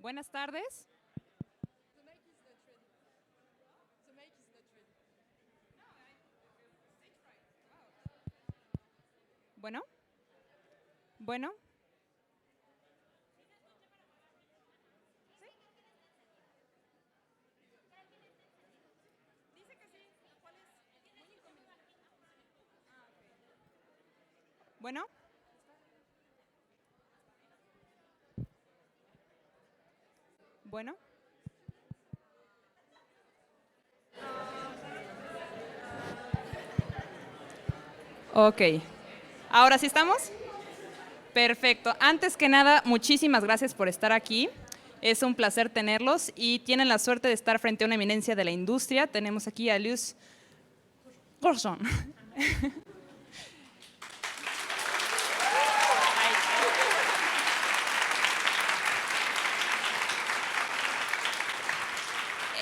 Buenas tardes. Bueno, bueno. Bueno. Bueno. Ok. ¿Ahora sí estamos? Perfecto. Antes que nada, muchísimas gracias por estar aquí. Es un placer tenerlos y tienen la suerte de estar frente a una eminencia de la industria. Tenemos aquí a Luce Grosjean.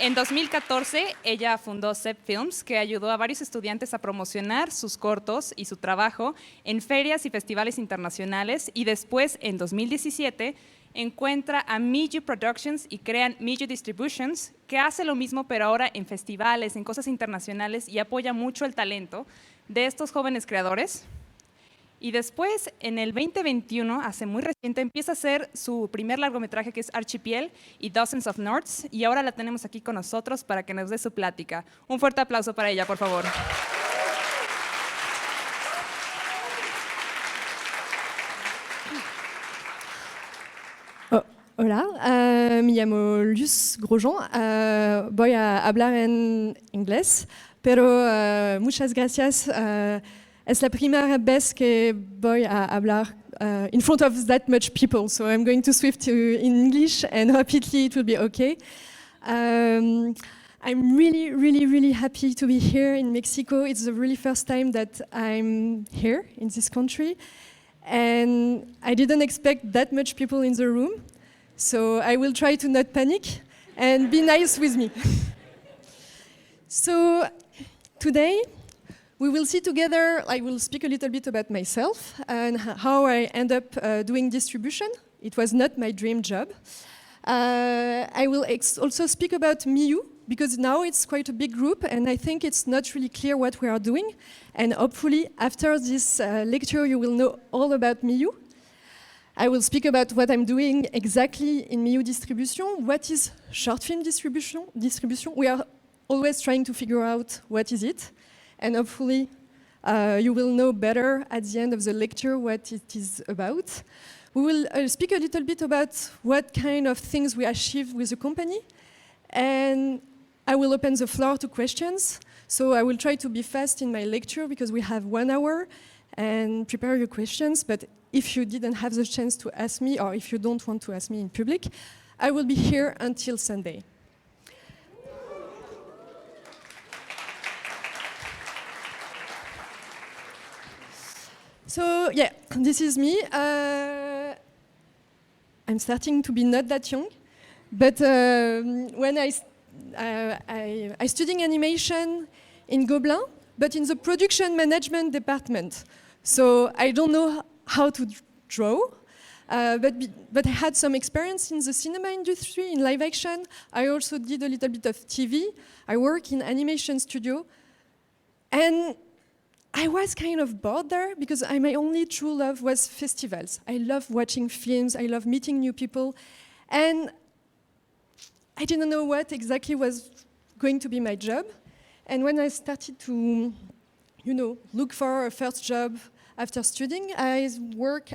En 2014, ella fundó Sep Films, que ayudó a varios estudiantes a promocionar sus cortos y su trabajo en ferias y festivales internacionales. Y después, en 2017, encuentra a Miju Productions y crean Miju Distributions, que hace lo mismo, pero ahora en festivales, en cosas internacionales, y apoya mucho el talento de estos jóvenes creadores. Y después, en el 2021, hace muy reciente, empieza a hacer su primer largometraje, que es Archipiel y Dozens of Norths, y ahora la tenemos aquí con nosotros para que nos dé su plática. Un fuerte aplauso para ella, por favor. Hola, me llamo Luce Grosjean. Voy a hablar en inglés, pero muchas gracias. Es la primera vez que voy a hablar in front of that much people, so I'm going to switch to in English, and hopefully it will be okay. I'm really happy to be here in Mexico. It's the really first time that I'm here in this country, and I didn't expect that much people in the room. So I will try to not panic and be nice with me. So today we will see together, I will speak a little bit about myself and how I end up doing distribution. It was not my dream job. I will also speak about Miu, because now it's quite a big group and I think it's not really clear what we are doing. And hopefully after this lecture you will know all about Miu. I will speak about what I'm doing exactly in Miu Distribution. What is short film distribution? We are always trying to figure out what is it. And hopefully you will know better at the end of the lecture what it is about. We will speak a little bit about what kind of things we achieve with the company. And I will open the floor to questions. So I will try to be fast in my lecture because we have 1 hour, and prepare your questions. But if you didn't have the chance to ask me, or if you don't want to ask me in public, I will be here until Sunday. So yeah, this is me. I'm starting to be not that young, but when I studied animation in Gobelin, but in the production management department. So I don't know how to draw, but I had some experience in the cinema industry, in live action. I also did a little bit of TV. I work in animation studio, and I was kind of bored there because my only true love was festivals. I love watching films, I love meeting new people, and I didn't know what exactly was going to be my job. And when I started to, look for a first job after studying, I work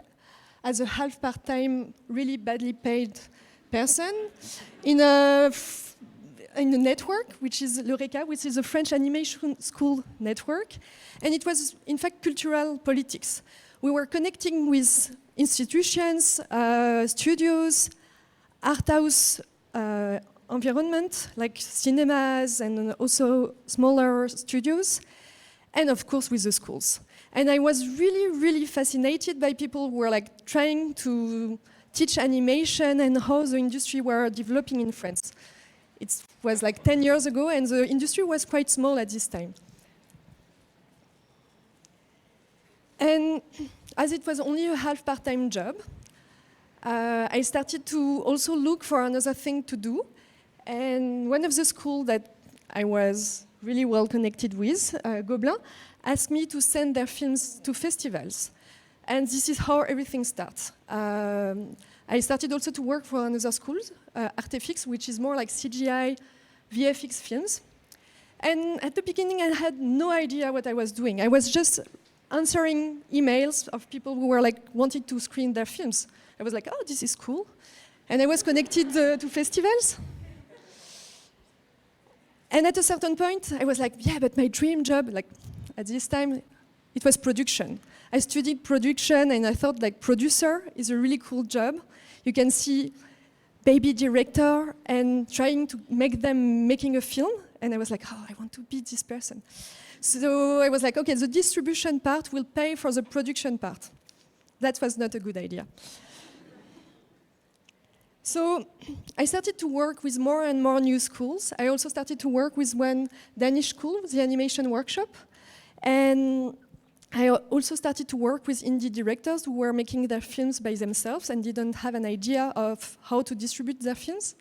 as a half part-time, really badly paid person in a network, which is l'Eureka, which is a French animation school network. And it was, in fact, cultural politics. We were connecting with institutions, studios, art house environment, like cinemas and also smaller studios, and of course with the schools. And I was really fascinated by people who were like trying to teach animation and how the industry were developing in France. It was like 10 years ago, and the industry was quite small at this time. And as it was only a half part-time job, I started to also look for another thing to do. And one of the schools that I was really well connected with, Gobelin, asked me to send their films to festivals. And this is how everything starts. I started also to work for another school, Artefix, which is more like CGI, VFX films. And at the beginning, I had no idea what I was doing. I was just answering emails of people who were like wanted to screen their films. I was like, oh, this is cool. And I was connected to festivals. And at a certain point, I was like, yeah, but my dream job, like at this time, it was production. I studied production, and I thought like producer is a really cool job. You can see baby director and trying to make them making a film. And I was like, oh, I want to be this person. So I was like, okay, the distribution part will pay for the production part. That was not a good idea. So I started to work with more and more new schools. I also started to work with one Danish school, the animation workshop. And I also started to work with indie directors who were making their films by themselves and didn't have an idea of how to distribute their films.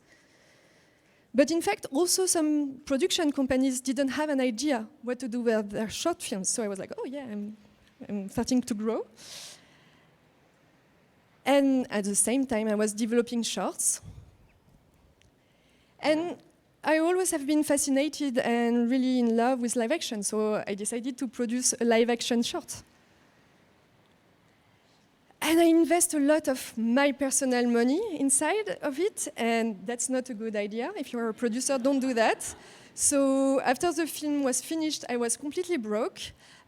But in fact, also some production companies didn't have an idea what to do with their short films. So I was like, oh yeah, I'm starting to grow. And at the same time, I was developing shorts. And I always have been fascinated and really in love with live action, so I decided to produce a live action short. And I invest a lot of my personal money inside of it, and that's not a good idea. If you're a producer, don't do that. So after the film was finished, I was completely broke.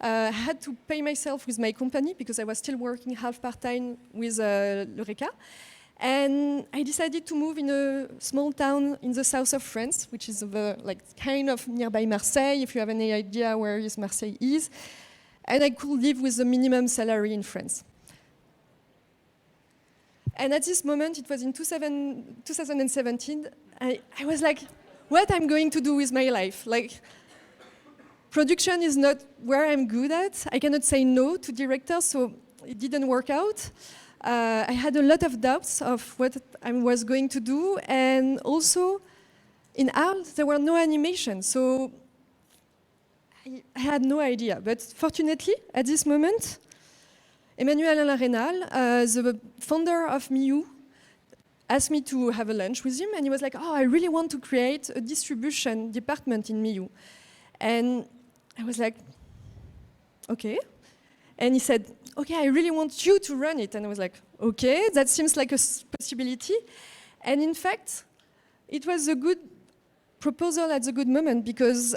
I had to pay myself with my company because I was still working half part-time with L'Eureka. And I decided to move in a small town in the south of France, which is like kind of nearby Marseille, if you have any idea where Marseille is. And I could live with the minimum salary in France. And at this moment, it was in 2017, I was like, what I'm going to do with my life? Like, production is not where I'm good at. I cannot say no to directors, so it didn't work out. I had a lot of doubts of what I was going to do, and also in art there were no animation, so I had no idea. But fortunately, at this moment, Emmanuel Alain-Rénal, the founder of Miu, asked me to have a lunch with him, and he was like, oh, I really want to create a distribution department in Miu. And I was like, okay. And he said, okay, I really want you to run it. And I was like, okay, that seems like a possibility. And in fact, it was a good proposal at the good moment because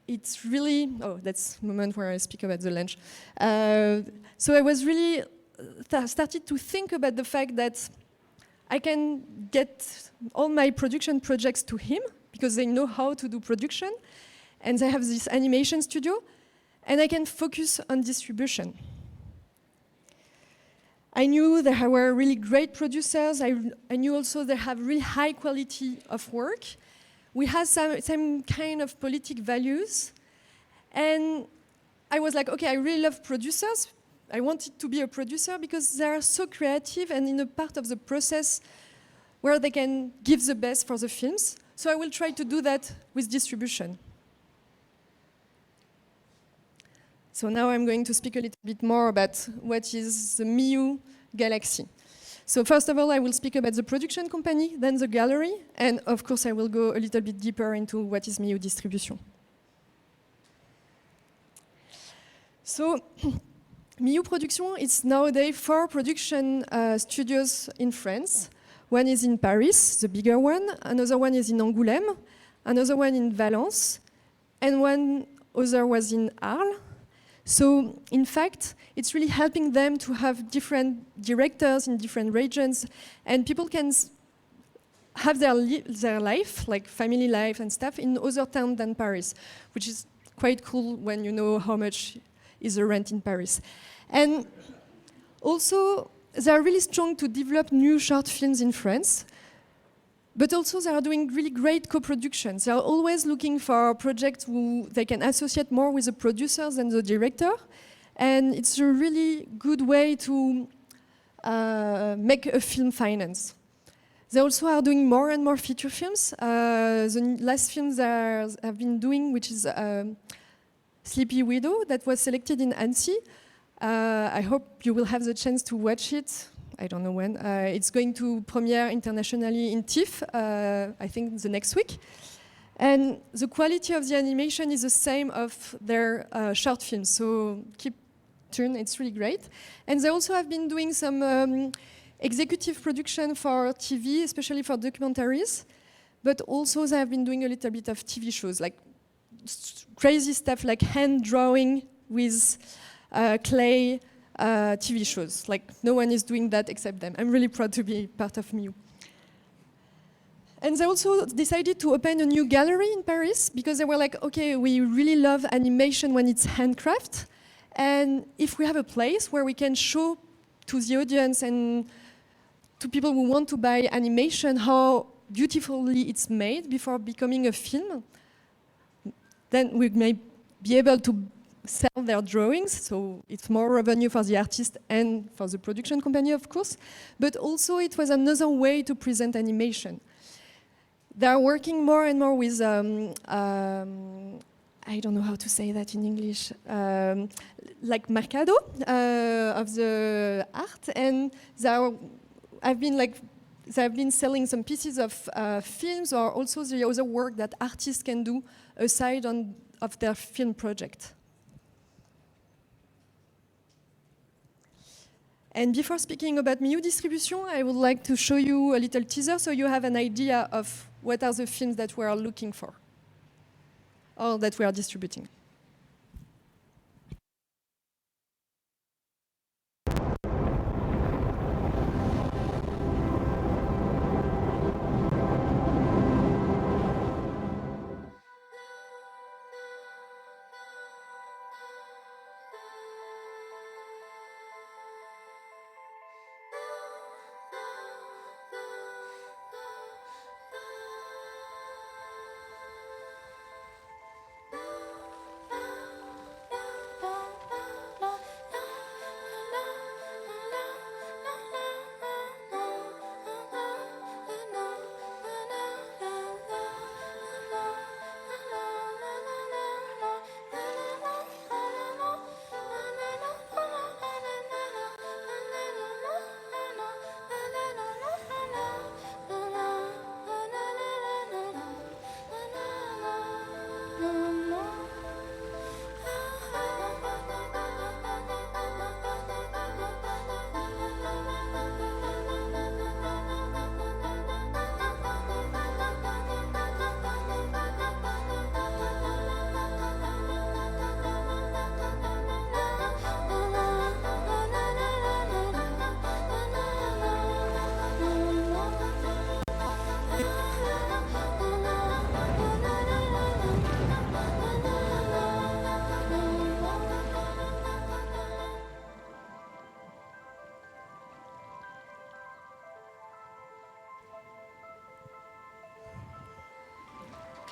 it's really, oh, that's the moment where I speak about the lunch. So I was really started to think about the fact that I can get all my production projects to him because they know how to do production. And they have this animation studio. And I can focus on distribution. I knew there were really great producers. I knew also they have really high quality of work. We had some kind of politic values. And I was like, okay, I really love producers. I wanted to be a producer because they are so creative and in a part of the process where they can give the best for the films. So I will try to do that with distribution. So now I'm going to speak a little bit more about what is the Miu Galaxy. So first of all, I will speak about the production company, then the gallery, and of course I will go a little bit deeper into what is Miu Distribution. So Miu Production is nowadays 4 production studios in France. One is in Paris, the bigger one, another one is in Angoulême, another one in Valence, and one other was in Arles. So, in fact, it's really helping them to have different directors in different regions, and people can have their life, like family life and stuff, in other towns than Paris, which is quite cool when you know how much is the rent in Paris. And also, they are really strong to develop new short films in France, but also they are doing really great co-productions. They are always looking for projects who they can associate more with the producers than the director. And it's a really good way to make a film finance. They also are doing more and more feature films. The last film they have been doing, which is Sleepy Widow, that was selected in Annecy. I hope you will have the chance to watch it. I don't know when. It's going to premiere internationally in TIFF, I think the next week. And the quality of the animation is the same of their short films, so keep tuned, it's really great. And they also have been doing some executive production for TV, especially for documentaries, but also they have been doing a little bit of TV shows, like crazy stuff like hand drawing with clay TV shows. Like no one is doing that except them. I'm really proud to be part of MIU. And they also decided to open a new gallery in Paris because they were like, okay, we really love animation when it's handcraft. And if we have a place where we can show to the audience and to people who want to buy animation how beautifully it's made before becoming a film, then we may be able to sell their drawings, so it's more revenue for the artist and for the production company, of course, but also it was another way to present animation. They are working more and more with, I don't know how to say that in English, like Mercado of the art, and they have been selling some pieces of films or also the other work that artists can do aside of their film project. And before speaking about MIU distribution, I would like to show you a little teaser so you have an idea of what are the films that we are looking for or that we are distributing.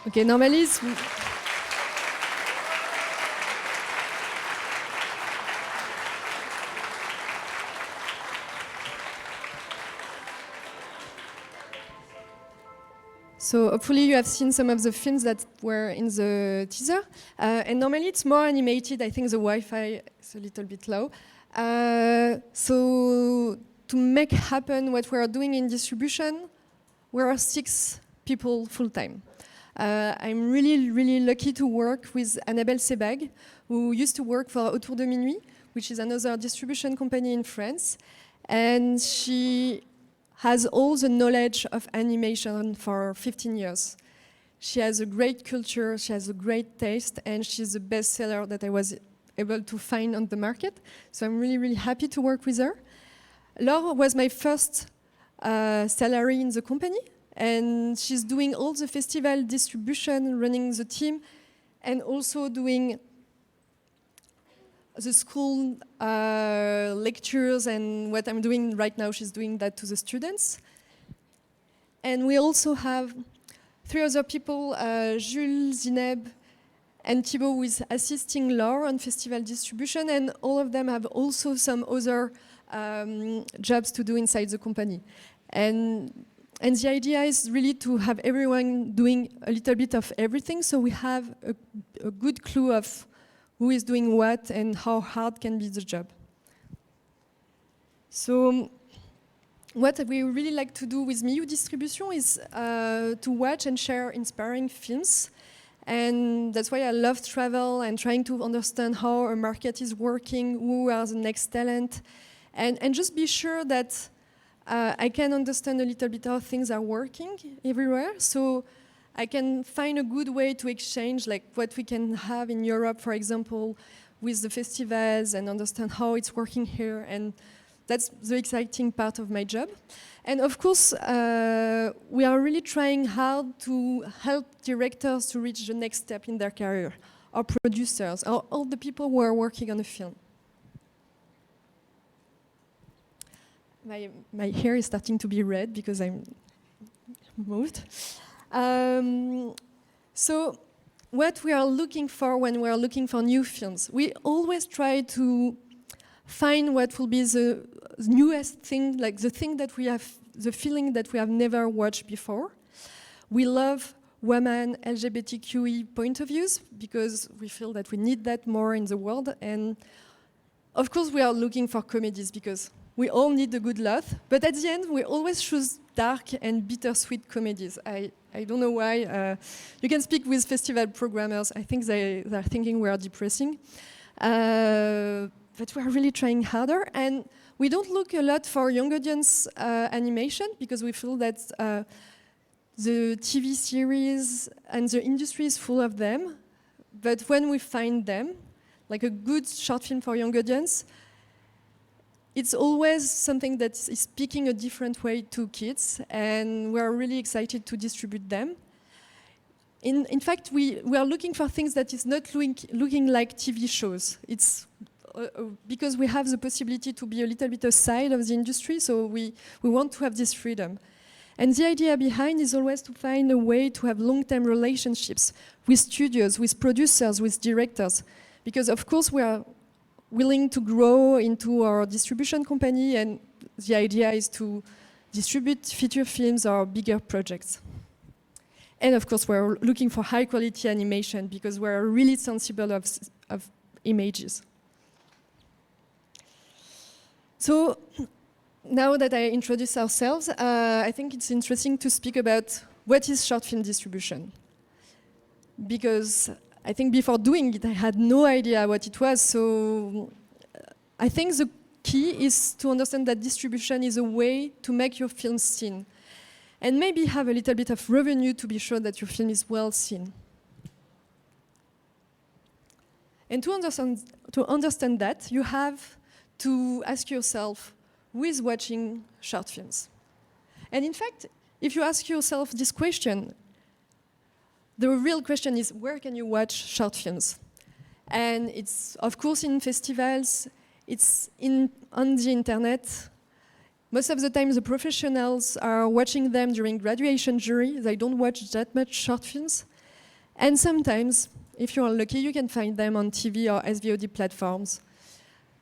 Okay, normally so hopefully you have seen some of the films that were in the teaser. And normally it's more animated. I think the Wi-Fi is a little bit low. So to make happen what we are doing in distribution, we are 6 people full-time. I'm really, really lucky to work with Annabelle Sebag, who used to work for Autour de Minuit, which is another distribution company in France. And she has all the knowledge of animation for 15 years. She has a great culture, she has a great taste, and she's the best seller that I was able to find on the market. So I'm really, really happy to work with her. Laure was my first salary in the company, and she's doing all the festival distribution, running the team, and also doing the school lectures, and what I'm doing right now, she's doing that to the students. And we also have 3 other people, Jules, Zineb, and Thibaut, who is assisting Laure on festival distribution, and all of them have also some other jobs to do inside the company. And the idea is really to have everyone doing a little bit of everything, so we have a good clue of who is doing what and how hard can be the job. So what we really like to do with Miu Distribution is to watch and share inspiring films. And that's why I love travel and trying to understand how a market is working, who are the next talent, and just be sure that I can understand a little bit how things are working everywhere. So I can find a good way to exchange, like what we can have in Europe, for example, with the festivals, and understand how it's working here. And that's the exciting part of my job. And of course, we are really trying hard to help directors to reach the next step in their career, or producers, or all the people who are working on a film. My hair is starting to be red because I'm moved. So what we are looking for when we are looking for new films, we always try to find what will be the newest thing, like the thing that we have, the feeling that we have never watched before. We love women, LGBTQI point of views because we feel that we need that more in the world. And of course, we are looking for comedies because we all need a good laugh. But at the end, we always choose dark and bittersweet comedies. I don't know why. You can speak with festival programmers. I think they're thinking we are depressing. But we are really trying harder. And we don't look a lot for young audience animation because we feel that the TV series and the industry is full of them. But when we find them, like a good short film for young audience, it's always something that is speaking a different way to kids, and we are really excited to distribute them. In fact, we are looking for things that is not looking like TV shows. It's because we have the possibility to be a little bit aside of the industry, so we want to have this freedom. And the idea behind is always to find a way to have long-term relationships with studios, with producers, with directors, because of course we are willing to grow into our distribution company, and the idea is to distribute feature films or bigger projects. And of course, we're looking for high quality animation because we're really sensible of images. So now that I introduced ourselves, I think it's interesting to speak about what is short film distribution. Because I think before doing it, I had no idea what it was. So I think the key is to understand that distribution is a way to make your film seen. And maybe have a little bit of revenue to be sure that your film is well seen. And to understand that, you have to ask yourself, who is watching short films? And in fact, if you ask yourself this question, the real question is, where can you watch short films? And it's, of course, in festivals, it's on the internet. Most of the time, the professionals are watching them during graduation jury. They don't watch that much short films. And sometimes, if you're lucky, you can find them on TV or SVOD platforms.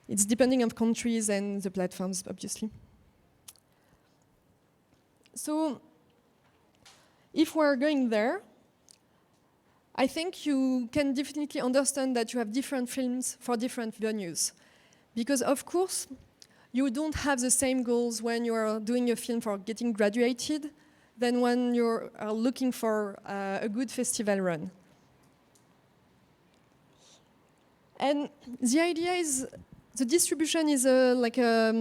It's depending on countries and the platforms, obviously. So, if we're going there, I think you can definitely understand that you have different films for different venues. Because of course, you don't have the same goals when you are doing a film for getting graduated than when you're looking for a good festival run. And the idea is, the distribution is like a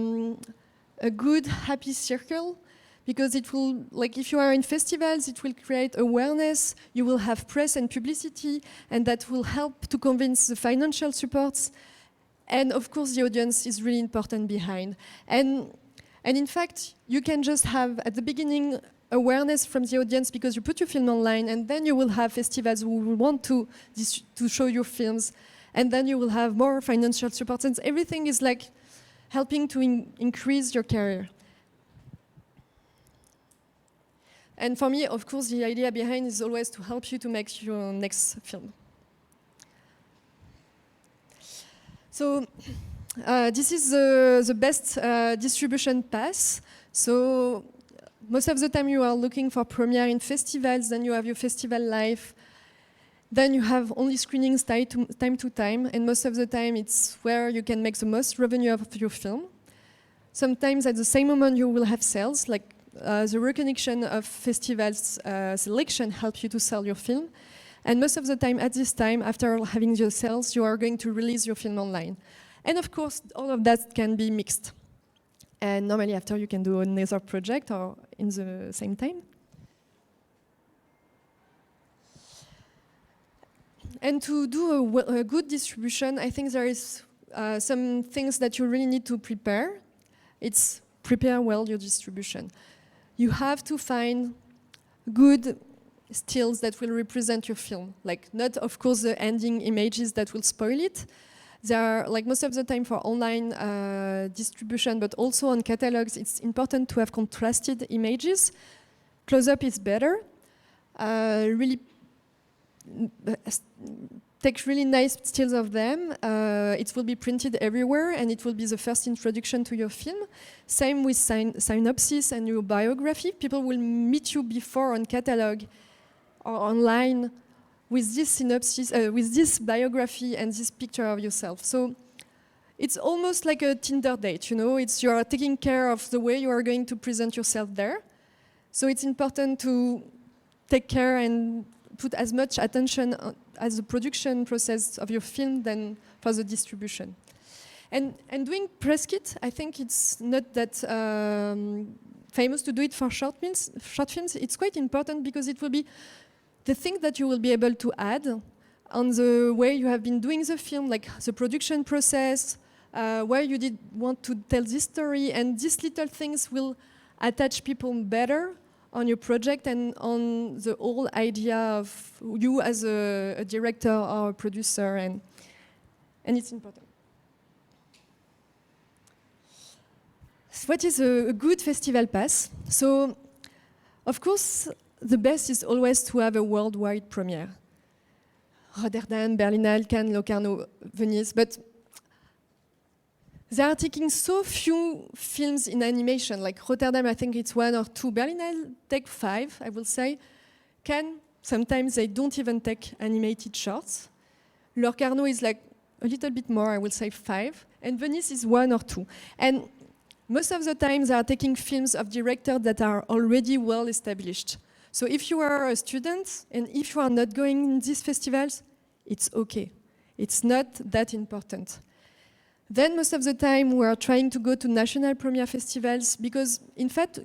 good, happy circle, because it will, like if you are in festivals, it will create awareness, you will have press and publicity, and that will help to convince the financial supports. And of course, the audience is really important behind. And in fact, you can just have, at the beginning, awareness from the audience because you put your film online, and then you will have festivals who will want to show your films, and then you will have more financial support. And everything is like helping to increase your career. And for me, of course, the idea behind is always to help you to make your next film. So this is the best distribution pass. So most of the time you are looking for premiere in festivals, then you have your festival life, then you have only screenings time to time, and most of the time it's where you can make the most revenue of your film. Sometimes at the same moment you will have sales, like the reconnection of festivals selection helps you to sell your film. And most of the time, at this time, after having your sales, you are going to release your film online. And of course, all of that can be mixed. And normally after you can do another project or in the same time. And to do a good distribution, I think there is some things that you really need to prepare. It's prepare well your distribution. You have to find good stills that will represent your film. Like not, of course, the ending images that will spoil it. They are, like most of the time for online distribution, but also on catalogs, it's important to have contrasted images. Close-up is better. Really take really nice stills of them. It will be printed everywhere, and it will be the first introduction to your film. Same with synopsis and your biography. People will meet you before on catalog or online with this synopsis, with this biography and this picture of yourself. So it's almost like a Tinder date, you know. You are taking care of the way you are going to present yourself there. So it's important to take care and put as much attention as the production process of your film than for the distribution. And doing press kit, I think it's not that famous to do it for short films. It's quite important because it will be the thing that you will be able to add on the way you have been doing the film, like the production process, where you did want to tell this story, and these little things will attach people better on your project and on the whole idea of you as a director or a producer, and it's important. What is a good festival pass? So, of course, the best is always to have a worldwide premiere. Rotterdam, Berlinale, Cannes, Locarno, Venice, but they are taking so few films in animation. Like Rotterdam, I think it's 1 or 2. Berlinale take 5, I will say. Cannes, sometimes they don't even take animated shorts. Locarno is like a little bit more, I will say 5. And Venice is 1 or 2. And most of the time, they are taking films of directors that are already well established. So if you are a student and if you are not going in these festivals, it's okay. It's not that important. Then most of the time we are trying to go to national premiere festivals because in fact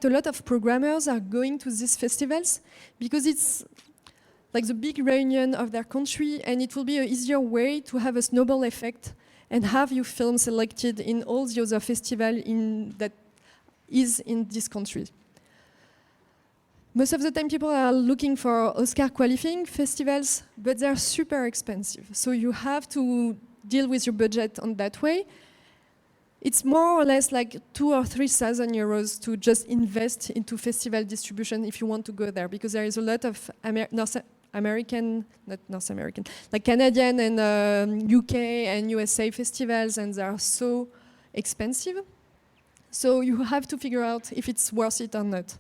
a lot of programmers are going to these festivals because it's like the big reunion of their country, and it will be an easier way to have a snowball effect and have your film selected in all the other festivals that is in this country. Most of the time people are looking for Oscar qualifying festivals, but they're super expensive. So you have to deal with your budget on that way. It's more or less like 2,000 or 3,000 euros to just invest into festival distribution if you want to go there, because there is a lot of like Canadian and UK and USA festivals, and they are so expensive. So you have to figure out if it's worth it or not.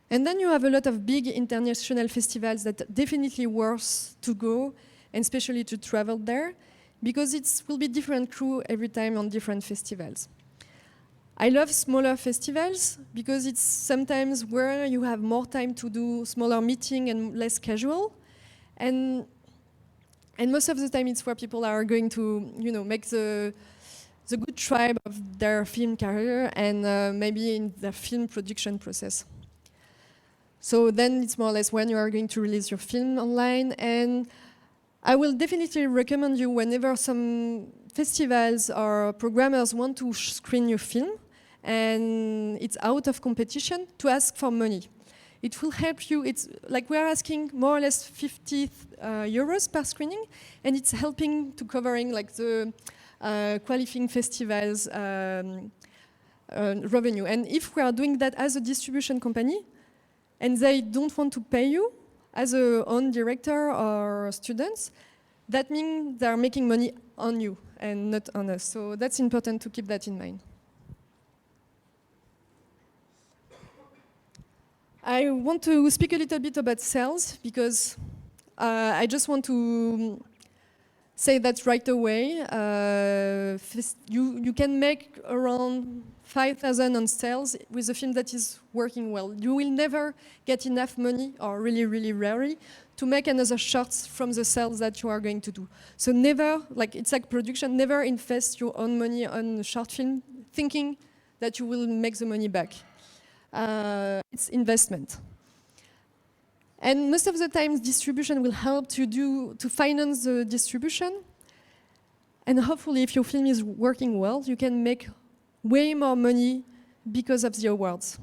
And then you have a lot of big international festivals that definitely worth to go, and especially to travel there, because it will be different crew every time on different festivals. I love smaller festivals because it's sometimes where you have more time to do smaller meeting and less casual. And most of the time it's where people are going to, make the good tribe of their film career and maybe in their film production process. So then it's more or less when you are going to release your film online. And I will definitely recommend you, whenever some festivals or programmers want to screen your film and it's out of competition, to ask for money. It will help you. It's like we are asking more or less 50 euros per screening, and it's helping to covering like the qualifying festivals revenue. And if we are doing that as a distribution company, and they don't want to pay you as a own director or students, that means they're making money on you and not on us. So that's important to keep that in mind. I want to speak a little bit about sales because I just want to say that right away. You can make around 5,000 on sales with a film that is working well. You will never get enough money, or really, really rarely, to make another short from the sales that you are going to do. So never, like it's like production, never invest your own money on a short film thinking that you will make the money back. It's investment. And most of the time, distribution will help to finance the distribution. And hopefully, if your film is working well, you can make way more money because of the awards.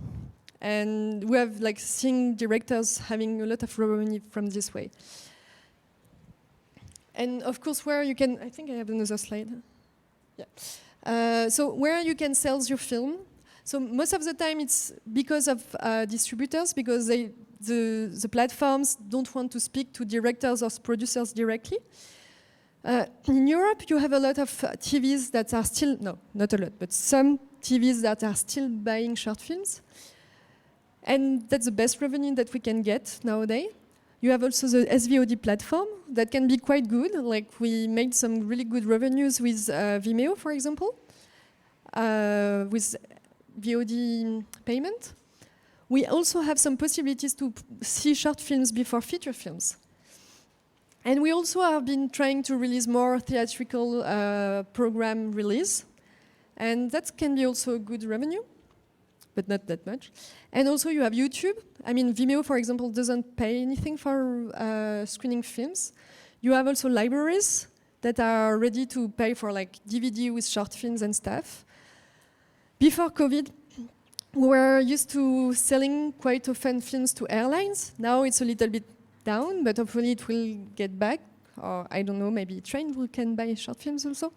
And we have like seen directors having a lot of revenue from this way. And of course, where you can, I think I have another slide. Yeah. So where you can sell your film. So most of the time it's because of distributors, because the platforms don't want to speak to directors or producers directly. In Europe, you have a lot of TVs that are still, no, not a lot, but some TVs that are still buying short films. And that's the best revenue that we can get nowadays. You have also the SVOD platform that can be quite good. Like we made some really good revenues with Vimeo, for example, with VOD payment. We also have some possibilities to see short films before feature films. And we also have been trying to release more theatrical program release. And that can be also a good revenue, but not that much. And also you have YouTube. I mean, Vimeo, for example, doesn't pay anything for screening films. You have also libraries that are ready to pay for like DVD with short films and stuff. Before COVID, we were used to selling quite often films to airlines. Now it's a little bit down, but hopefully it will get back. Or I don't know, maybe train can buy short films also.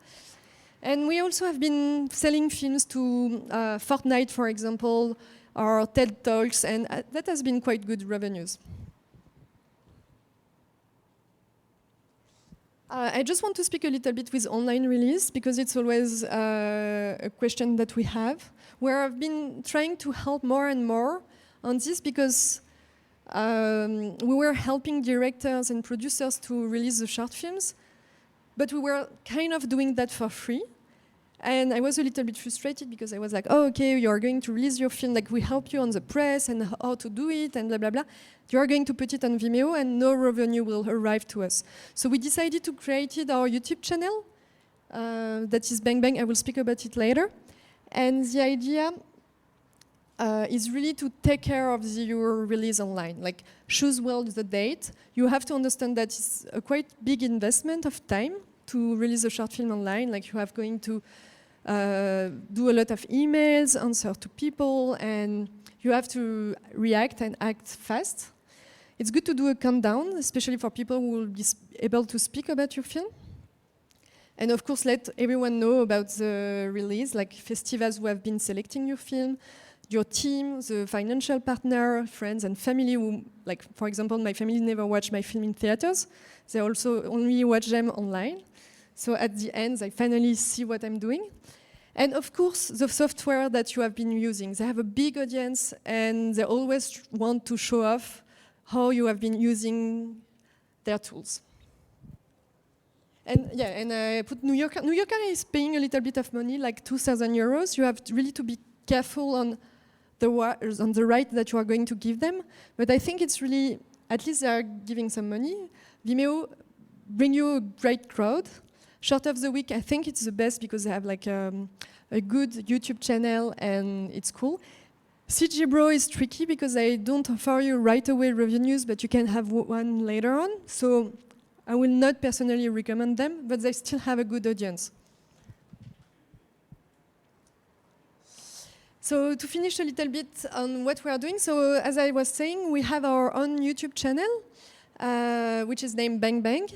And we also have been selling films to Fortnite, for example, or TED Talks, and that has been quite good revenues. I just want to speak a little bit with online release, because it's always a question that we have, where I've been trying to help more and more on this, because we were helping directors and producers to release the short films, but we were kind of doing that for free. And I was a little bit frustrated because I was like, oh, okay, you're going to release your film, like we help you on the press and how to do it and blah, blah, blah. You're going to put it on Vimeo and no revenue will arrive to us. So we decided to create our YouTube channel. That is Bang Bang, I will speak about it later. And the idea is really to take care of your release online, like choose well the date. You have to understand that it's a quite big investment of time to release a short film online, like you have going to do a lot of emails, answer to people, and you have to react and act fast. It's good to do a countdown, especially for people who will be able to speak about your film. And of course, let everyone know about the release, like festivals who have been selecting your film, your team, the financial partner, friends and family who, like for example, my family never watch my film in theaters. They also only watch them online. So at the end, they finally see what I'm doing. And of course, the software that you have been using. They have a big audience and they always want to show off how you have been using their tools. And yeah, and I put New Yorker. New Yorker is paying a little bit of money, like 2,000 euros. You have really to be careful on the right that you are going to give them. But I think it's really, at least they are giving some money. Vimeo bring you a great crowd. Short of the week, I think it's the best because they have like a good YouTube channel and it's cool. CG Bro is tricky because they don't offer you right away revenues, but you can have one later on. So I will not personally recommend them, but they still have a good audience. So to finish a little bit on what we are doing, so as I was saying, we have our own YouTube channel, which is named Bang Bang.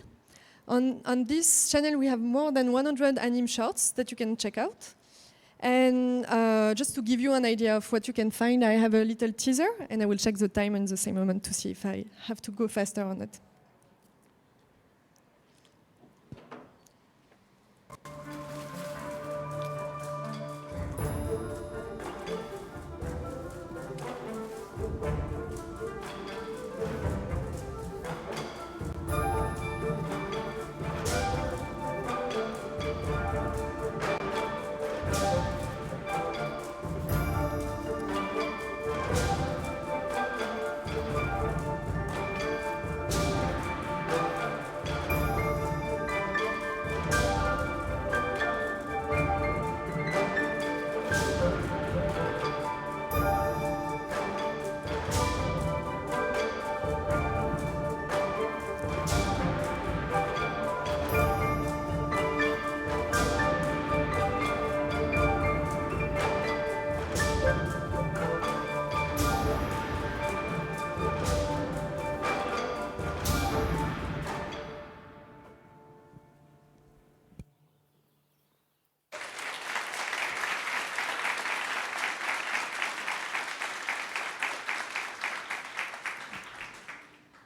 On this channel, we have more than 100 anime shorts that you can check out. And just to give you an idea of what you can find, I have a little teaser, and I will check the time in the same moment to see if I have to go faster or not.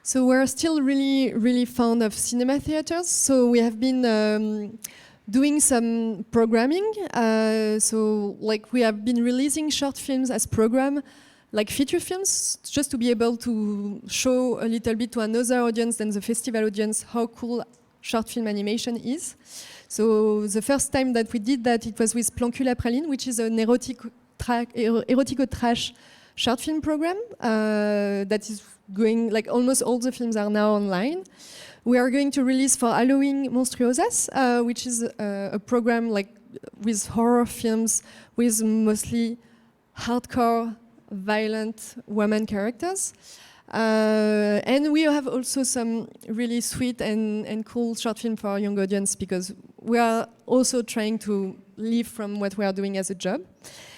So we're still really, really fond of cinema theaters. So we have been doing some programming. So like we have been releasing short films as program, like feature films, just to be able to show a little bit to another audience than the festival audience how cool short film animation is. So the first time that we did that, it was with Plancula Praline, which is an erotico-trash short film program that is going, like almost all the films are now online. We are going to release for Halloween Monstruosas, which is a program like with horror films with mostly hardcore, violent women characters. And we have also some really sweet and cool short film for our young audience, because we are also trying to live from what we are doing as a job.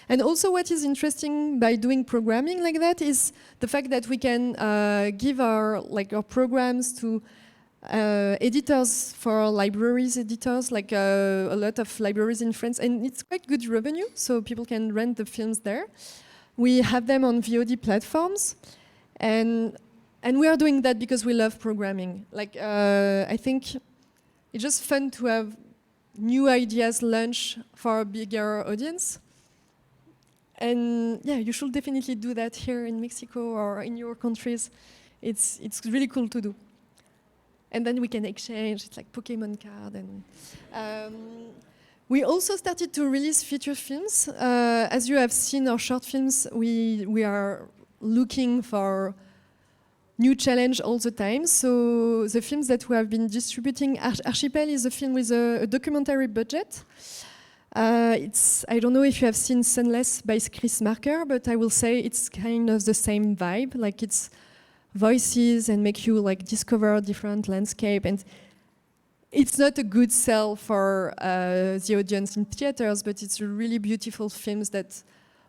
And also what is interesting by doing programming like that is the fact that we can give our programs to editors for libraries, editors, like a lot of libraries in France, and it's quite good revenue, so people can rent the films there. We have them on VOD platforms, and we are doing that because we love programming. Like I think it's just fun to have new ideas launch for a bigger audience. And yeah, you should definitely do that here in Mexico or in your countries. It's really cool to do. And then we can exchange, it's like Pokemon card. And we also started to release feature films. As you have seen our short films, we are looking for new challenge all the time. So the films that we have been distributing, Archipel is a film with a documentary budget. I don't know if you have seen Sunless by Chris Marker, but I will say it's kind of the same vibe. Like it's voices and make you like discover different landscape. And it's not a good sell for the audience in theaters, but it's a really beautiful films that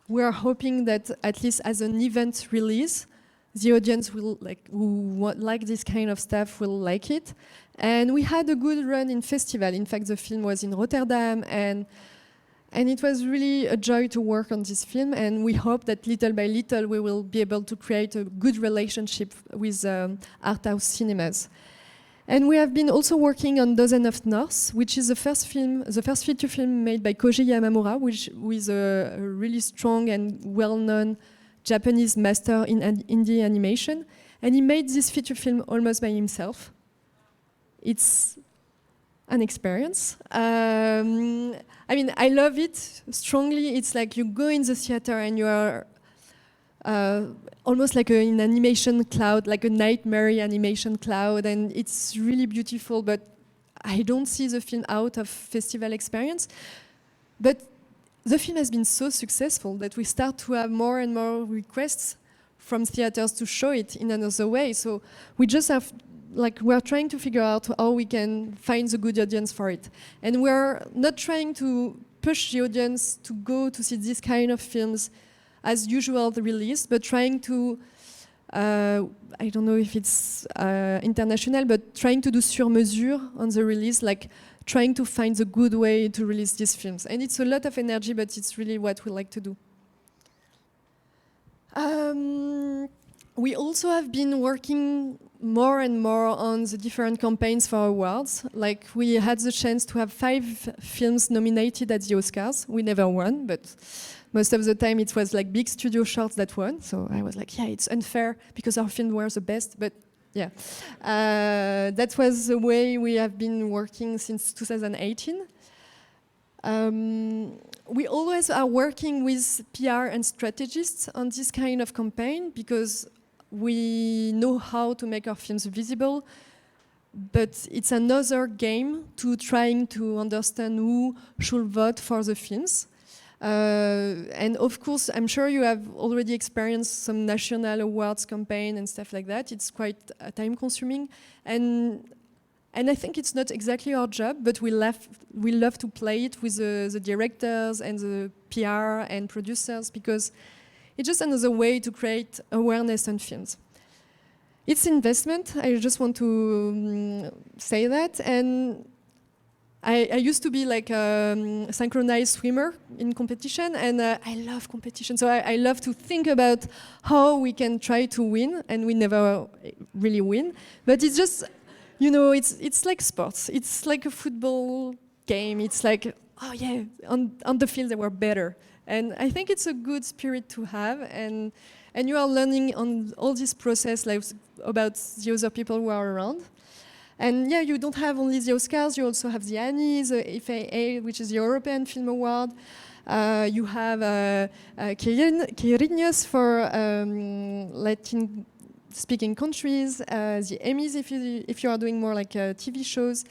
we are hoping that at least as an event release, the audience will like this kind of stuff will like it. And we had a good run in festival. In fact, the film was in Rotterdam, and it was really a joy to work on this film. And we hope that little by little we will be able to create a good relationship with art house cinemas. And we have been also working on Dozen of North, which is the first feature film made by Koji Yamamura, which is a really strong and well-known Japanese master in indie animation. And he made this feature film almost by himself. It's an experience. I mean, I love it strongly. It's like you go in the theater and you are almost like an animation cloud, like a nightmare animation cloud, and it's really beautiful, but I don't see the film out of festival experience. But the film has been so successful that we start to have more and more requests from theaters to show it in another way. So we just have, like, we're trying to figure out how we can find the good audience for it. And we're not trying to push the audience to go to see this kind of films as usual the release, but trying to, I don't know if it's international, but trying to do sur mesure on the release, like trying to find the good way to release these films. And it's a lot of energy, but it's really what we like to do. We also have been working more and more on the different campaigns for awards. Like we had the chance to have 5 films nominated at the Oscars. We never won, but most of the time it was like big studio shorts that won. So I was like, yeah, it's unfair because our films were the best, but yeah. That was the way we have been working since 2018. We always are working with PR and strategists on this kind of campaign because we know how to make our films visible, but it's another game to trying to understand who should vote for the films. And of course, I'm sure you have already experienced some national awards campaign and stuff like that. It's quite time-consuming, and I think it's not exactly our job, but we love to play it with the directors and the PR and producers because it's just another way to create awareness on films. It's investment, I just want to say that, and I used to be like a synchronized swimmer in competition, and I love competition. So I love to think about how we can try to win, and we never really win. But it's just, you know, it's like sports. It's like a football game. It's like, oh yeah, on the field they were better. And I think it's a good spirit to have, and you are learning on all this process like, about the other people who are around. And yeah, you don't have only the Oscars, you also have the Annies, the FAA, which is the European Film Award. You have Quirinius for Latin-speaking countries, the Emmys if you are doing more like TV shows.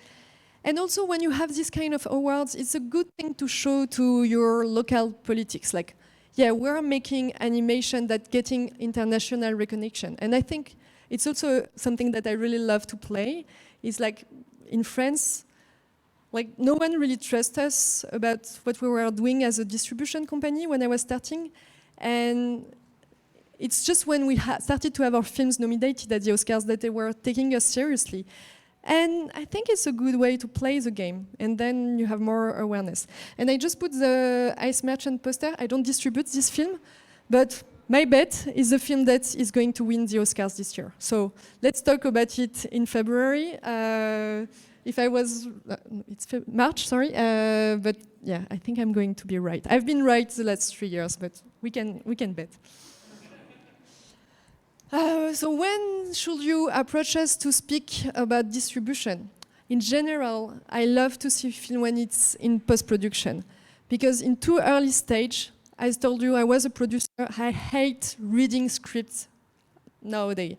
And also when you have this kind of awards, it's a good thing to show to your local politics. Like, yeah, we're making animation that's getting international recognition. And I think it's also something that I really love to play. It's like in France, like no one really trusts us about what we were doing as a distribution company when I was starting. And it's just when we started to have our films nominated at the Oscars that they were taking us seriously. And I think it's a good way to play the game, and then you have more awareness. And I just put the Ice Merchant poster. I don't distribute this film, but my bet is the film that is going to win the Oscars this year. So let's talk about it in February. If I was, it's March, sorry. But yeah, I think I'm going to be right. I've been right the last 3 years, but we can bet. So when should you approach us to speak about distribution? In general, I love to see film when it's in post-production, because in too early stage, I told you I was a producer, I hate reading scripts nowadays.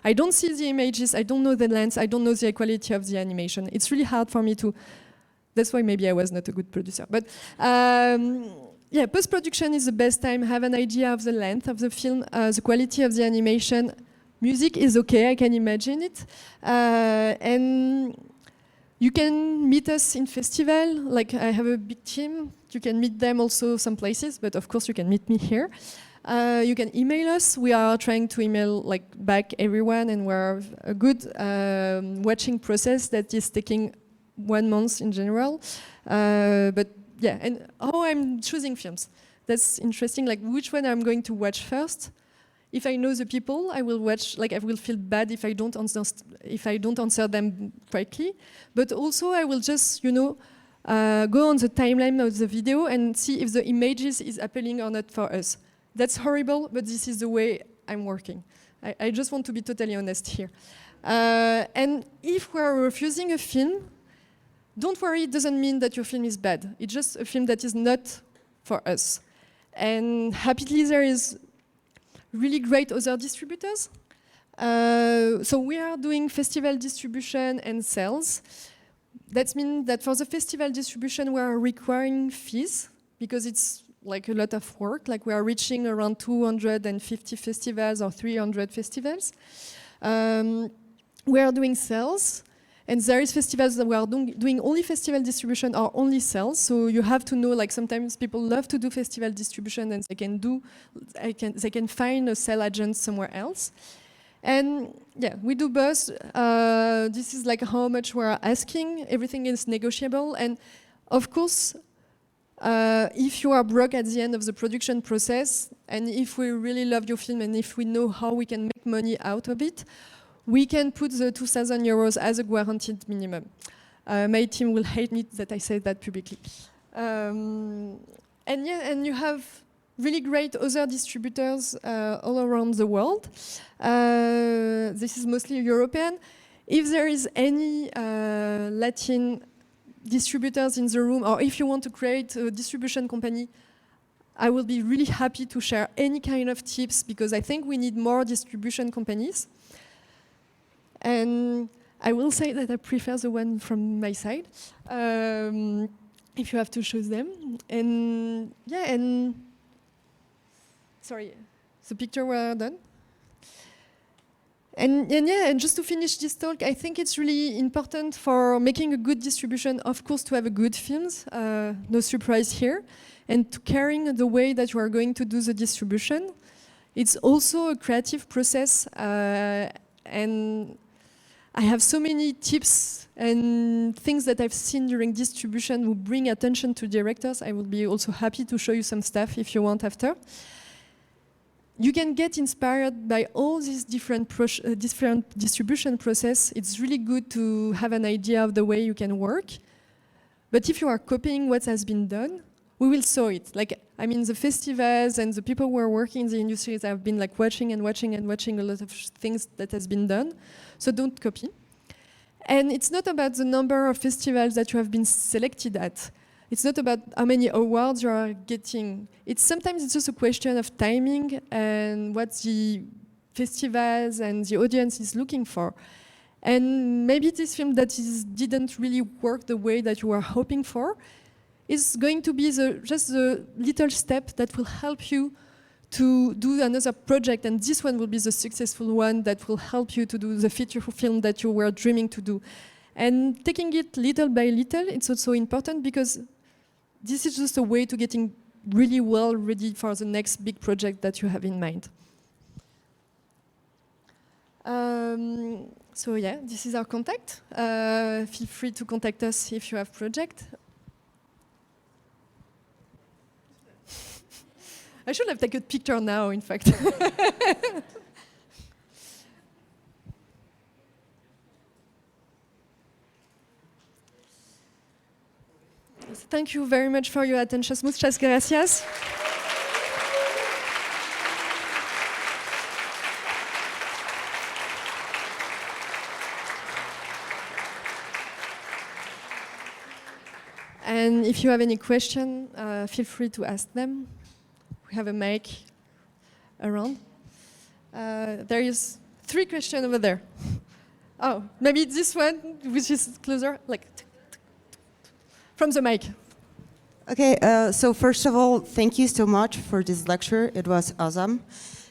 I don't see the images, I don't know the lens, I don't know the quality of the animation. It's really hard for me to, that's why maybe I was not a good producer. But yeah, post-production is the best time, have an idea of the length of the film, the quality of the animation. Music is okay, I can imagine it. And you can meet us in festival, like I have a big team. You can meet them also some places, but of course you can meet me here. You can email us. We are trying to email like back everyone, and we're a good watching process that is taking 1 month in general. But yeah, and how I'm choosing films. That's interesting, like which one I'm going to watch first. If I know the people, I will watch, like I will feel bad if I don't answer them correctly. But also I will just, you know, go on the timeline of the video and see if the images is appealing or not for us. That's horrible, but this is the way I'm working. I just want to be totally honest here. And if we're refusing a film, don't worry, it doesn't mean that your film is bad. It's just a film that is not for us. And happily there is really great other distributors. So we are doing festival distribution and sales. That means that for the festival distribution we are requiring fees because it's like a lot of work, like we are reaching around 250 festivals or 300 festivals. We are doing sales. And there is festivals that we are doing only festival distribution or only sales. So you have to know, like sometimes people love to do festival distribution and they can find a sale agent somewhere else. And yeah, we do both. This is like how much we're asking. Everything is negotiable. And of course, if you are broke at the end of the production process, and if we really love your film and if we know how we can make money out of it, we can put the 2,000 euros as a guaranteed minimum. My team will hate me that I say that publicly. And yeah, and you have really great other distributors all around the world. This is mostly European. If there is any Latin distributors in the room, or if you want to create a distribution company, I will be really happy to share any kind of tips because I think we need more distribution companies. And I will say that I prefer the one from my side, if you have to choose them. And yeah, and sorry, the picture were done. And yeah, and just to finish this talk, I think it's really important for making a good distribution, of course, to have a good films, no surprise here, and to carrying the way that you are going to do the distribution. It's also a creative process, and I have so many tips and things that I've seen during distribution who bring attention to directors. I will be also happy to show you some stuff if you want after. You can get inspired by all these different distribution process. It's really good to have an idea of the way you can work. But if you are copying what has been done, we will saw it. Like, I mean, the festivals and the people who are working in the industries have been like watching and watching and watching a lot of things that has been done. So don't copy. And it's not about the number of festivals that you have been selected at. It's not about how many awards you are getting. Sometimes it's just a question of timing and what the festivals and the audience is looking for. And maybe this film that didn't really work the way that you were hoping for is going to be just the little step that will help you to do another project, and this one will be the successful one that will help you to do the feature film that you were dreaming to do. And taking it little by little, it's also important because this is just a way to getting really well ready for the next big project that you have in mind. So yeah, this is our contact. Feel free to contact us if you have project. I should have taken a picture now, in fact. Thank you very much for your attention. Muchas gracias. And if you have any question, feel free to ask them. We have a mic around. There is 3 questions over there. Oh, maybe this one, which is closer, like from the mic. Okay, so first of all, thank you so much for this lecture. It was awesome.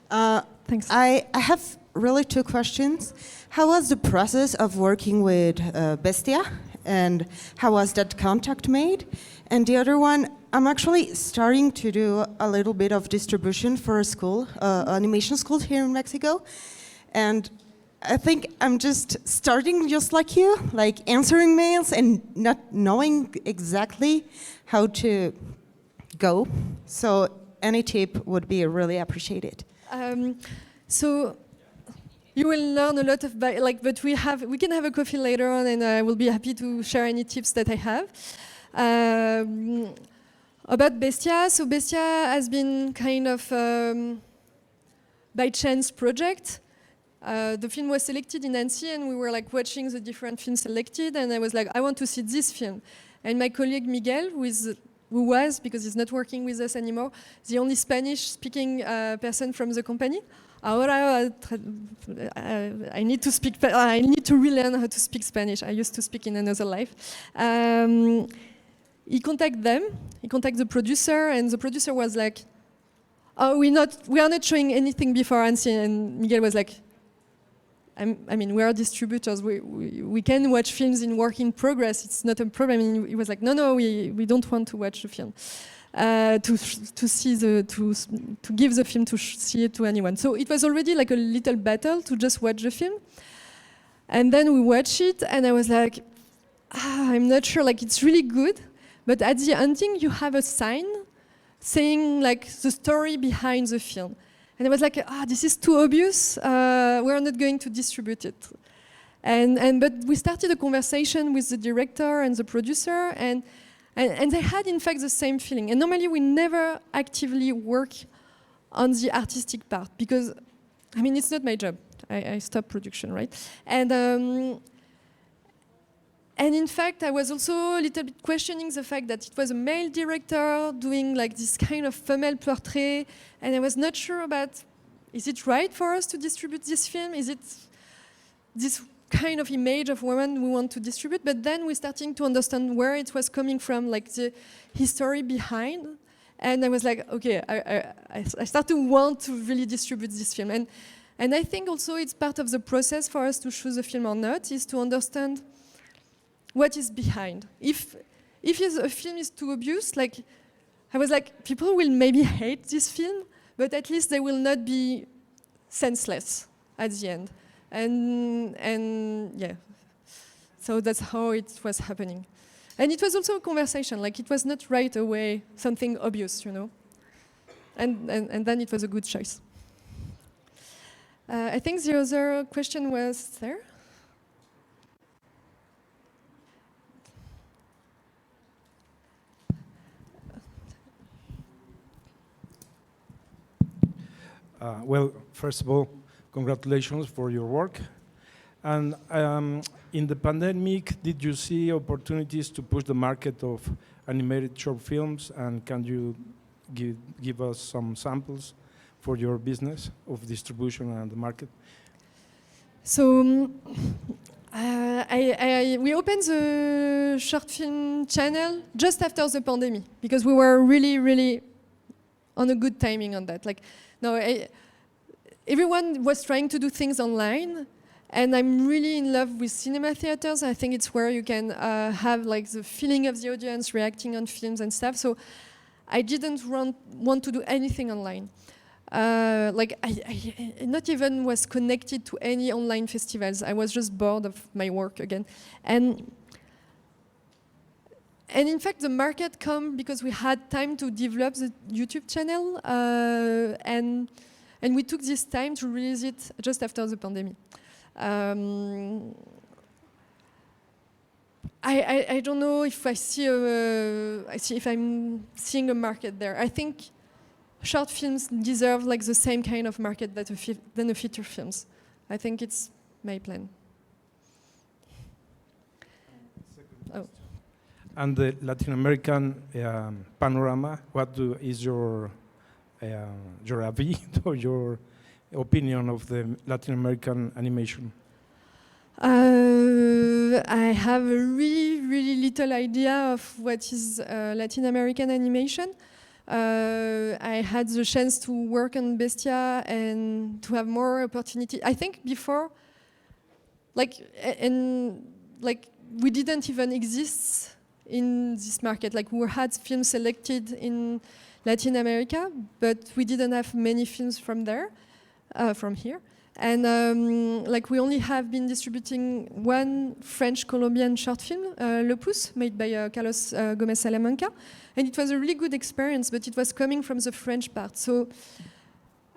Thanks. I have really 2 questions. How was the process of working with Bestia, and how was that contact made? And the other one, I'm actually starting to do a little bit of distribution for a school, animation school here in Mexico. And I think I'm just starting just like you, like answering mails and not knowing exactly how to go. So any tip would be really appreciated. So you will learn a lot of, but we can have a coffee later on, and I will be happy to share any tips that I have. About Bestia, so Bestia has been kind of by chance project. The film was selected in Annecy, and we were like watching the different films selected, and I was like, I want to see this film. And my colleague Miguel, who was, because he's not working with us anymore, the only Spanish-speaking person from the company. Ahora, I need to relearn how to speak Spanish. I used to speak in another life. He contacted them. He contacted the producer, and the producer was like, "Oh, we are not showing anything before Annecy." And Miguel was like, I mean, we are distributors. We can watch films in work in progress. It's not a problem." And he was like, "No, we don't want to watch the film, to give the film to see it to anyone." So it was already like a little battle to just watch the film. And then we watched it, and I was like, I'm not sure. Like, it's really good, but at the ending, you have a sign saying like the story behind the film. And I was like, this is too obvious. We're not going to distribute it. But we started a conversation with the director and the producer, and they had, in fact, the same feeling. And normally, we never actively work on the artistic part because, I mean, it's not my job. I stopped production, right? And in fact, I was also a little bit questioning the fact that it was a male director doing like this kind of female portrait, and I was not sure about, is it right for us to distribute this film? Is it this kind of image of women we want to distribute? But then we're starting to understand where it was coming from, like the history behind, and I was like, okay, I start to want to really distribute this film. And I think also it's part of the process for us to choose a film or not, is to understand what is behind. If a film is too obvious, like I was like, people will maybe hate this film, but at least they will not be senseless at the end. and yeah. So that's how it was happening. And it was also a conversation, like it was not right away something obvious, you know. And then it was a good choice. I think the other question was there. Well, first of all, congratulations for your work. And in the pandemic, did you see opportunities to push the market of animated short films? And can you give us some samples for your business of distribution and the market? So we opened the short film channel just after the pandemic because we were really on a good timing on that. Like, no, everyone was trying to do things online, and I'm really in love with cinema theaters. I think it's where you can have like the feeling of the audience reacting on films and stuff. So I didn't want to do anything online. Like I not even was connected to any online festivals. I was just bored of my work again. And in fact, the market came because we had time to develop the YouTube channel, and we took this time to release it just after the pandemic. I don't know if I see if I'm seeing a market there. I think short films deserve like the same kind of market than the feature films. I think it's my plan. Oh. And the Latin American panorama, is your avis or your opinion of the Latin American animation? I have a really little idea of what is Latin American animation. I had the chance to work on Bestia and to have more opportunity. I think before, like we didn't even exist in this market. Like we had films selected in Latin America, but we didn't have many films from there, from here. And like we only have been distributing one French-Colombian short film, Le Pouce, made by Carlos Gomez Salamanca. And it was a really good experience, but it was coming from the French part. So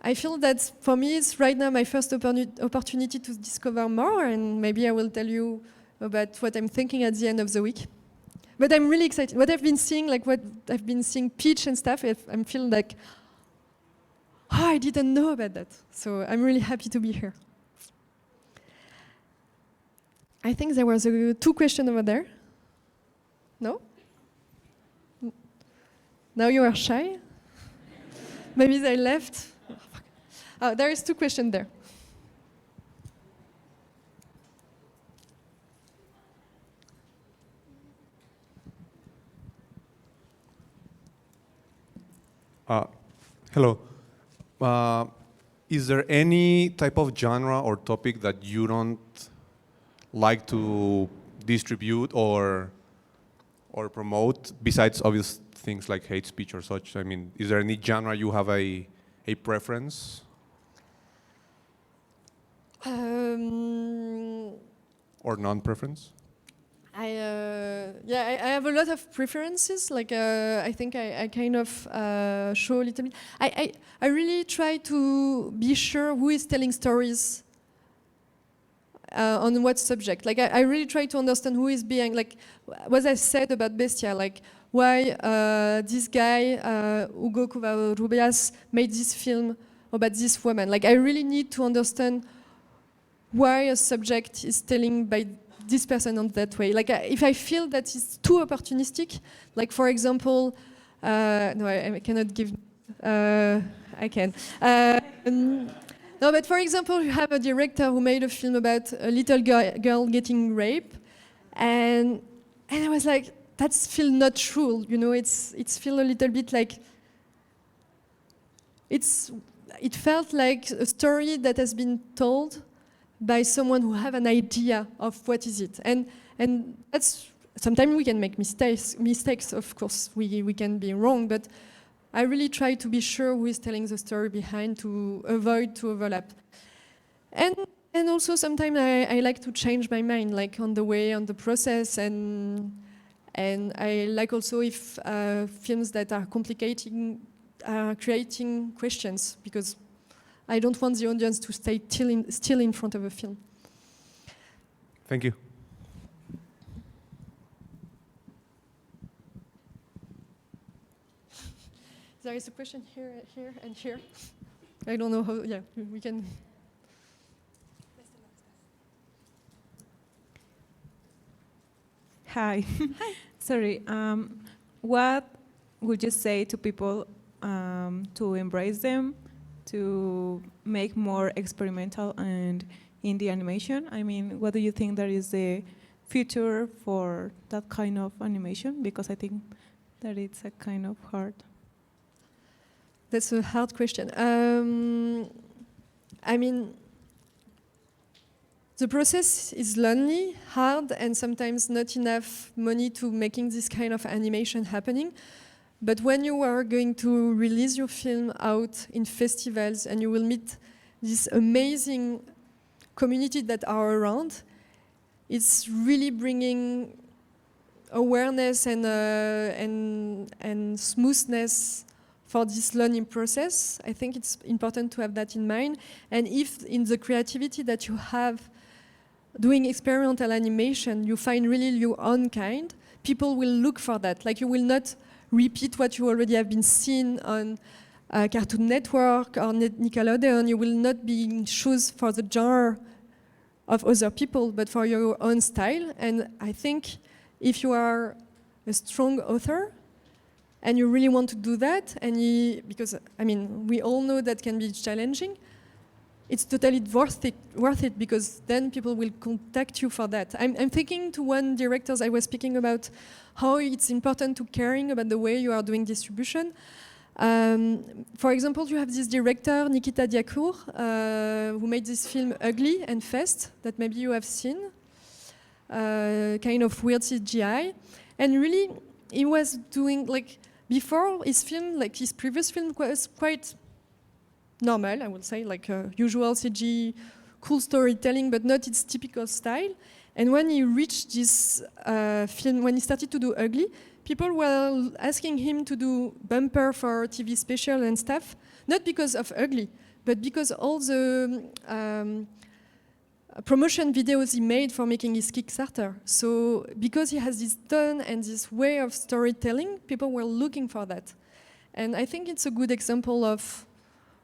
I feel that for me, it's right now my first opportunity to discover more, and maybe I will tell you about what I'm thinking at the end of the week. But I'm really excited. What I've been seeing pitch and stuff, I'm feeling like, oh, I didn't know about that. So I'm really happy to be here. I think there was 2 questions over there. No? Now you are shy? Maybe they left? Oh, there is 2 questions there. Hello. Is there any type of genre or topic that you don't like to distribute or promote, besides obvious things like hate speech or such? I mean, is there any genre you have a preference? Or non-preference? I have a lot of preferences. Like I think I kind of show a little bit. I really try to be sure who is telling stories on what subject. Like I really try to understand who is being, like what I said about Bestia, like why this guy Hugo Covarrubias made this film about this woman. Like I really need to understand why a subject is telling by this person on that way. Like if I feel that it's too opportunistic, like for example, no, I cannot give, I can. No, but for example, you have a director who made a film about a little girl getting raped, and I was like, that's feel not true, you know, it's feel a little bit like, it felt like a story that has been told by someone who have an idea of what is it. And that's, sometimes we can make mistakes, of course, we can be wrong, but I really try to be sure who is telling the story behind to avoid to overlap. And And also sometimes I like to change my mind, like on the way, on the process, and I like also if films that are complicating, creating questions, because I don't want the audience to stay still in front of a film. Thank you. There is a question here, here, and here. I don't know how, yeah, we can. Hi. Hi. Sorry. What would you say to people to embrace them, to make more experimental and indie animation? I mean, what do you think that is the future for that kind of animation? Because I think that it's a kind of hard. That's a hard question. I mean, the process is lonely, hard, and sometimes not enough money to making this kind of animation happening. But when you are going to release your film out in festivals and you will meet this amazing community that are around, it's really bringing awareness and smoothness for this learning process. I think it's important to have that in mind. And if in the creativity that you have doing experimental animation, you find really your own kind, people will look for that. Like you will not repeat what you already have been seen on Cartoon Network or Nickelodeon. You will not be in shoes for the genre of other people, but for your own style. And I think if you are a strong author, and you really want to do that, and because I mean, we all know that can be challenging, it's totally worth it because then people will contact you for that. I'm thinking to one director I was speaking about how it's important to caring about the way you are doing distribution. For example, you have this director, Nikita Diakour, who made this film Ugly and Fest, that maybe you have seen, kind of weird CGI. And really, he was doing, like, before his film, like his previous film was quite normal, I would say, like usual CG, cool storytelling, but not its typical style. And when he reached this film, when he started to do Ugly, people were asking him to do bumper for TV special and stuff, not because of Ugly, but because all the promotion videos he made for making his Kickstarter. So because he has this tone and this way of storytelling, people were looking for that. And I think it's a good example of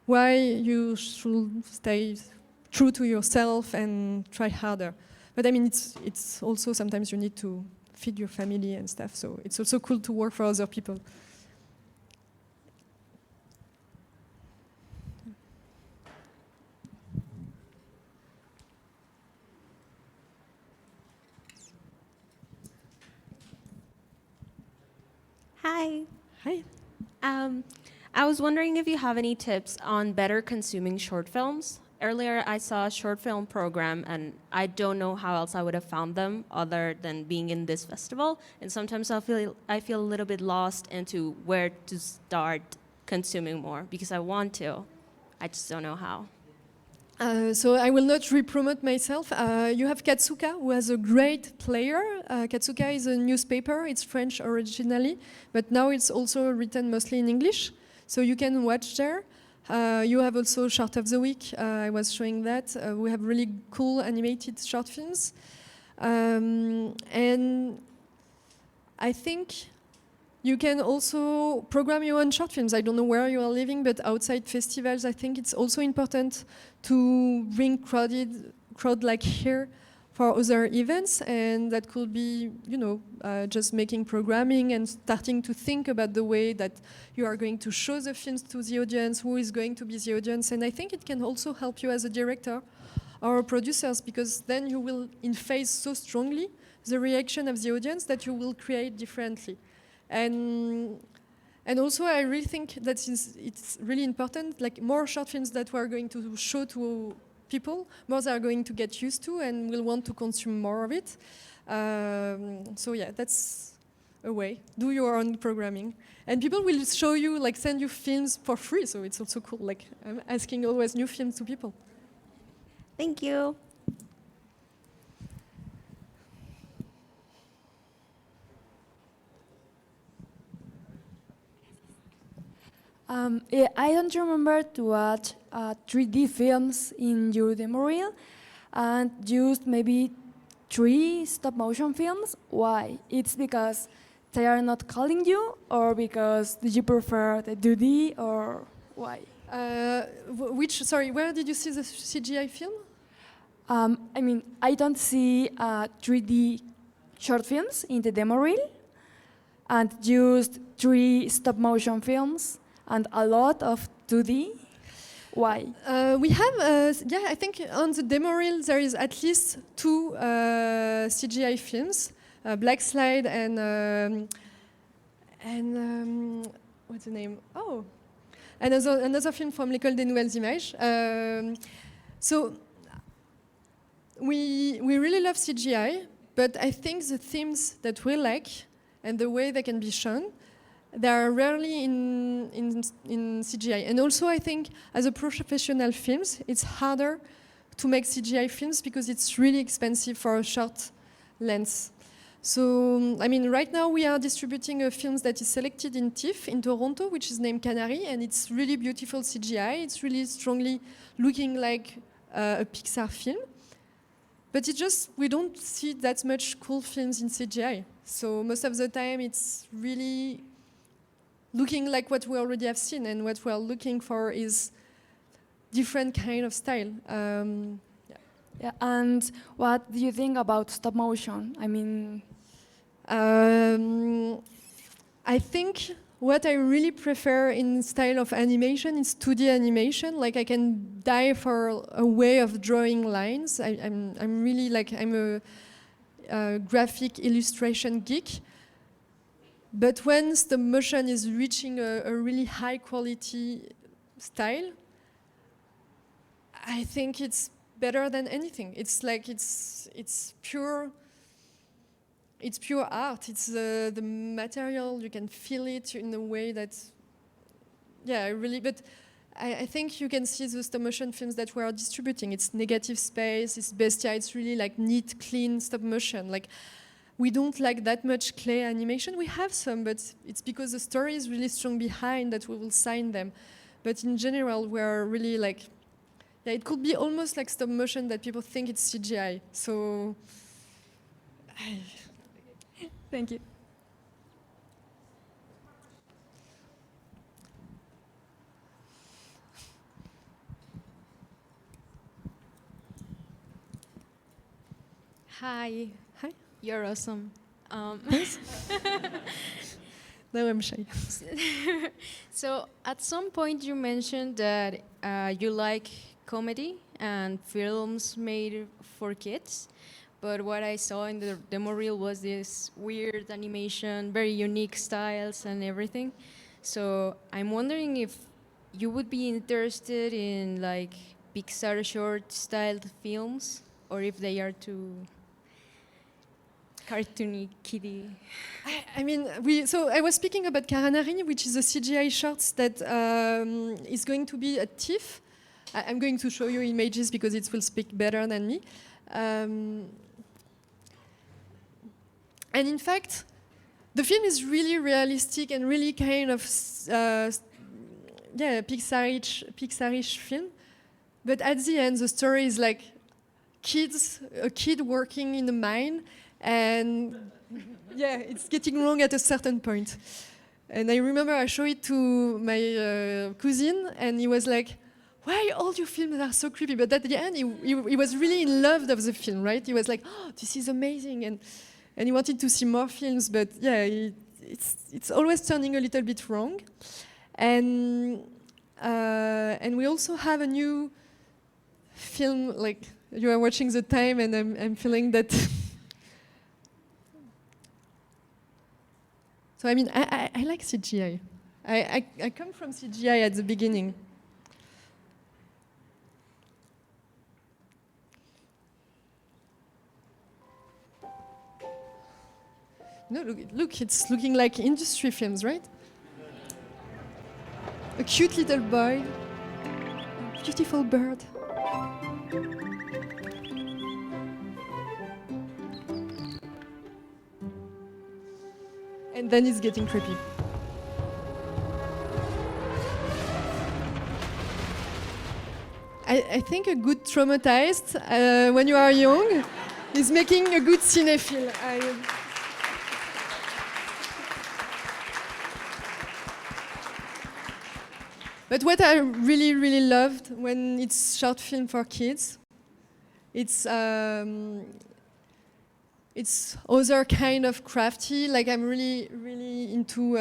why you should stay true to yourself and try harder. But I mean, it's also sometimes you need to feed your family and stuff, so it's also cool to work for other people. Hi. Hi. I was wondering if you have any tips on better consuming short films. Earlier, I saw a short film program, and I don't know how else I would have found them other than being in this festival. And sometimes I feel a little bit lost into where to start consuming more because I want to. I just don't know how. So I will not re-promote myself. You have Katsuka, who has a great player. Katsuka is a newspaper. It's French originally, but now it's also written mostly in English. So you can watch there. You have also Short of the Week. I was showing that. We have really cool animated short films. And I think you can also program your own short films. I don't know where you are living, but outside festivals, I think it's also important to bring crowd like here for other events, and that could be, you know, just making programming and starting to think about the way that you are going to show the films to the audience, who is going to be the audience, and I think it can also help you as a director or producers, because then you will in-phase so strongly the reaction of the audience that you will create differently. And also, I really think that it's really important, like more short films that we are going to show to people, more they are going to get used to and will want to consume more of it. So yeah, that's a way. Do your own programming. And people will show you, like send you films for free, so it's also cool. Like I'm asking always new films to people. Thank you. Yeah, I don't remember to watch 3D films in your demo reel and just maybe 3 stop motion films. Why? It's because they are not calling you, or because did you prefer the 2D, or why? Sorry, where did you see the CGI film? I mean, I don't see 3D short films in the demo reel, and just 3 stop motion films and a lot of 2D. Why? We have, yeah, I think on the demo reel there is at least 2 CGI films, Black Slide and what's the name? Oh, another film from l'École des Nouvelles Images. So we really love CGI, but I think the themes that we like and the way they can be shown, they are rarely in CGI. And also I think as a professional films, it's harder to make CGI films because it's really expensive for a short length. So, I mean, right now we are distributing a film that is selected in TIFF in Toronto, which is named Canary, and it's really beautiful CGI. It's really strongly looking like a Pixar film. But it's just, we don't see that much cool films in CGI. So most of the time it's really looking like what we already have seen, and what we are looking for is different kind of style. Yeah, and what do you think about stop motion? I mean, I think what I really prefer in style of animation is 2D animation. Like I can die for a way of drawing lines. I'm really like, I'm a graphic illustration geek. But when stop motion is reaching a really high quality style, I think it's better than anything. It's like it's pure art. It's the material, you can feel it in a way that, yeah, really. But I think you can see the stop motion films that we are distributing. It's Negative Space, it's Bestia. It's really like neat, clean stop motion. Like we don't like that much clay animation. We have some, but it's because the story is really strong behind that we will sign them. But in general, we are really like, yeah, it could be almost like stop motion that people think it's CGI. So, thank you. Hi. Hi. You're awesome. Now I'm shy. So at some point you mentioned that you like comedy and films made for kids, but what I saw in the demo reel was this weird animation, very unique styles and everything. So I'm wondering if you would be interested in like Pixar short styled films, or if they are too cartoony, kiddie. I mean, so I was speaking about Karanari, which is a CGI shorts that is going to be at TIFF. I'm going to show you images because it will speak better than me. And in fact, the film is really realistic and really kind of Pixar-ish film. But at the end, the story is like a kid working in a mine, and yeah, it's getting wrong at a certain point. And I remember I showed it to my cousin, and he was like, "Why all your films are so creepy?" But at the end, he was really in love of the film, right? He was like, "Oh, this is amazing," and he wanted to see more films. But yeah, it's always turning a little bit wrong. And we also have a new film. Like you are watching the time, and I'm feeling that. So I mean, I like CGI. I come from CGI at the beginning. No, look, it's looking like industry films, right? A cute little boy, a beautiful bird. And then it's getting creepy. I think a good traumatized when you are young is making a good cinephile. But what I really, really loved when it's short film for kids, it's other kind of crafty. Like I'm really, really into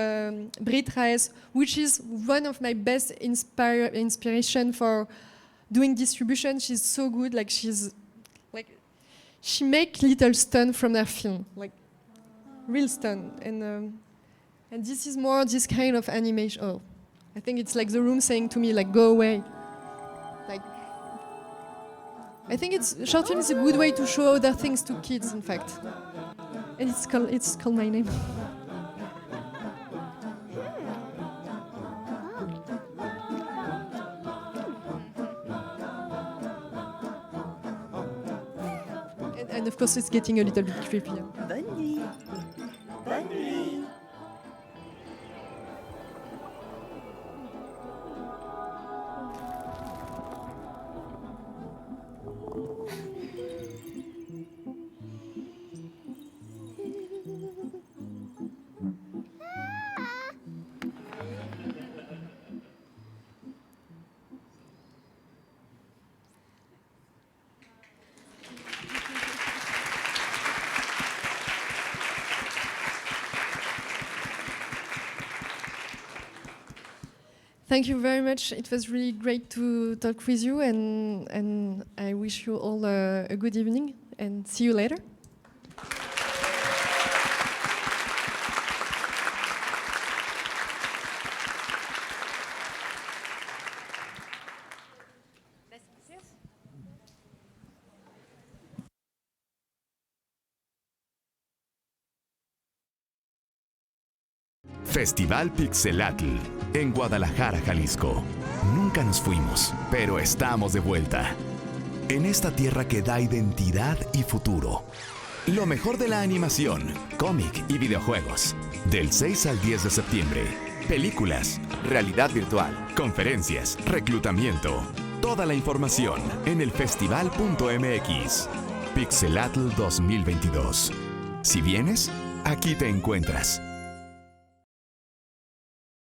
Brit Reis, which is one of my best inspiration for doing distribution. She's so good. Like she make little stun from her film, like real stun. And this is more this kind of animation. Oh, I think it's like the room saying to me, like, go away. Like, I think short film is a good way to show other things to kids, in fact. And it's called My Name. And of course, it's getting a little bit creepier. Bonne nuit. Bonne nuit. Thank you very much. It was really great to talk with you, and I wish you all a good evening, and see you later. Festival Pixelatl, en Guadalajara, Jalisco. Nunca nos fuimos, pero estamos de vuelta. En esta tierra que da identidad y futuro. Lo mejor de la animación, cómic y videojuegos. Del 6 al 10 de septiembre. Películas, realidad virtual, conferencias, reclutamiento. Toda la información en elfestival.mx. Pixelatl 2022. Si vienes, aquí te encuentras.